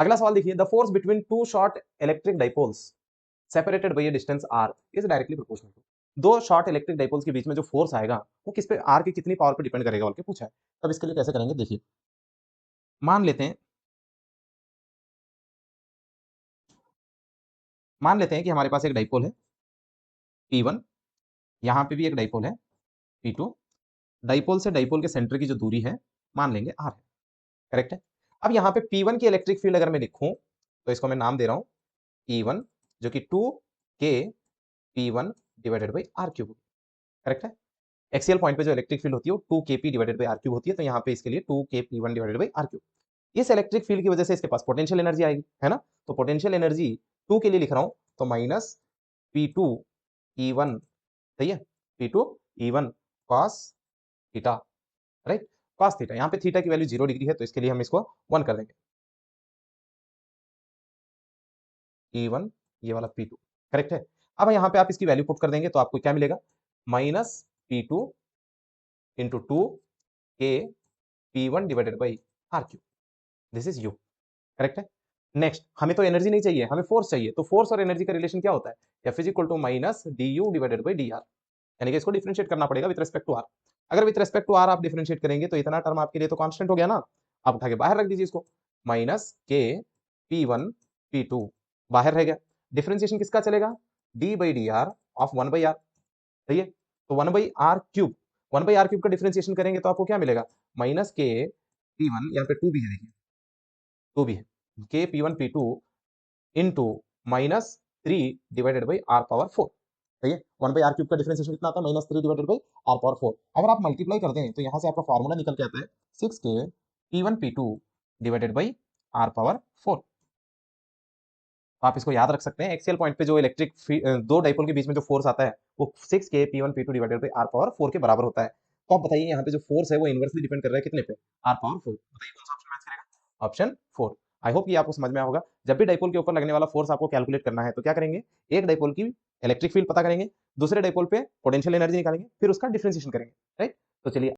अगला सवाल देखिए, the force between two short electric dipoles separated by a distance r is directly proportional to. दो short electric dipoles के बीच में जो फोर्स आएगा वो किस पे, r की कितनी पावर पे डिपेंड करेगा बोल के पूछा है। तब इसके लिए कैसे करेंगे देखिए, मान लेते हैं कि हमारे पास एक डाइपोल है P1, यहाँ पे भी एक डाइपोल है P2। डाइपोल से डाइपोल के सेंटर की जो दूरी है मान लेंगे r है, करेक्ट है। अब यहाँ पे P1 की इलेक्ट्रिक फील्ड अगर मैं लिखूं तो इसको मैं नाम दे रहा हूं E1, जो कि 2k P1 divided by r cube, correct है। एक्सियल पॉइंट पे जो इलेक्ट्रिक फील्ड होती है वो 2kp divided by r cube होती है, तो यहाँ पे इसके लिए 2kp1 divided by r cube. इस इलेक्ट्रिक फील्ड की वजह से इसके पास पोटेंशियल एनर्जी आएगी, है ना। तो पोटेंशियल एनर्जी 2 के लिए लिख रहा हूं तो माइनस P2 E1, सही है, P2 E1 cos theta, right, cos theta. यहाँ पे थीटा की वैल्यू 0 डिग्री है तो इसके लिए हम इसको 1 कर देंगे, E1 ये वाला P2, करेक्ट है। अब यहाँ पे आप इसकी वैल्यू पुट कर देंगे तो आपको क्या मिलेगा, minus P2 into 2k P1 divided by r cube, this is u, correct है। नेक्स्ट, हमें तो एनर्जी नहीं चाहिए, हमें फोर्स चाहिए। तो फोर्स और एनर्जी का रिलेशन क्या होता है, F is equal to minus D U divided by D R, यानी कि इसको डिफरेंशिएट करना पड़ेगा विद रेस्पेक्ट टू आर। अगर विद रेस्पेक्ट टू आर आप डिफरेंशिएट करेंगे तो इतना टर्म आपके लिए तो कांस्टेंट हो गया ना, आप उठा के बाहर रख दीजिए इसको, माइनस के P1 P2 बाहर रह गया। डिफरेंशिएशन किसका चलेगा, D by D R of 1 by R, सही है। तो 1 by R cube, 1 by R cube का डिफरेंशिएशन करेंगे तो आपको क्या मिलेगा, माइनस के P1, यहाँ पे 2 भी है देखिए, 2 भी है, के P1 P2 into minus 3 divided by R power 4, सही है। 1 बाई आर क्यूब का डिफरेंशिएशन कितना आता है, minus 3 divided by R power 4। अगर आप मल्टीप्लाई करते हैं तो यहाँ से आपका फॉर्मूला निकल के आता है 6k P1 P2 divided by R power 4। तो आप इसको याद रख सकते हैं, एक्सियल पॉइंट पे जो इलेक्ट्रिक दो डाइपोल के बीच में जो फोर्स आता है वो 6k P1 P2 divided by R power 4 के बराबर होता है। तो आप बताइए यहाँ पे जो फोर्स है वो इनवर्सली डिपेंड कर रहा है कितने पे, आर पावर 4। बताइए कौन सा ऑप्शन मैच करेगा, ऑप्शन 4। आई होप ये आपको समझ में आया होगा। जब भी डाइपोल के ऊपर लगने वाला फोर्स आपको कैलकुलेट करना है तो क्या करेंगे, एक डाइपोल की इलेक्ट्रिक फील्ड पता करेंगे, दूसरे डाइपोल पे पोटेंशियल एनर्जी निकालेंगे, फिर उसका डिफरेंशिएशन करेंगे, राइट। तो चलिए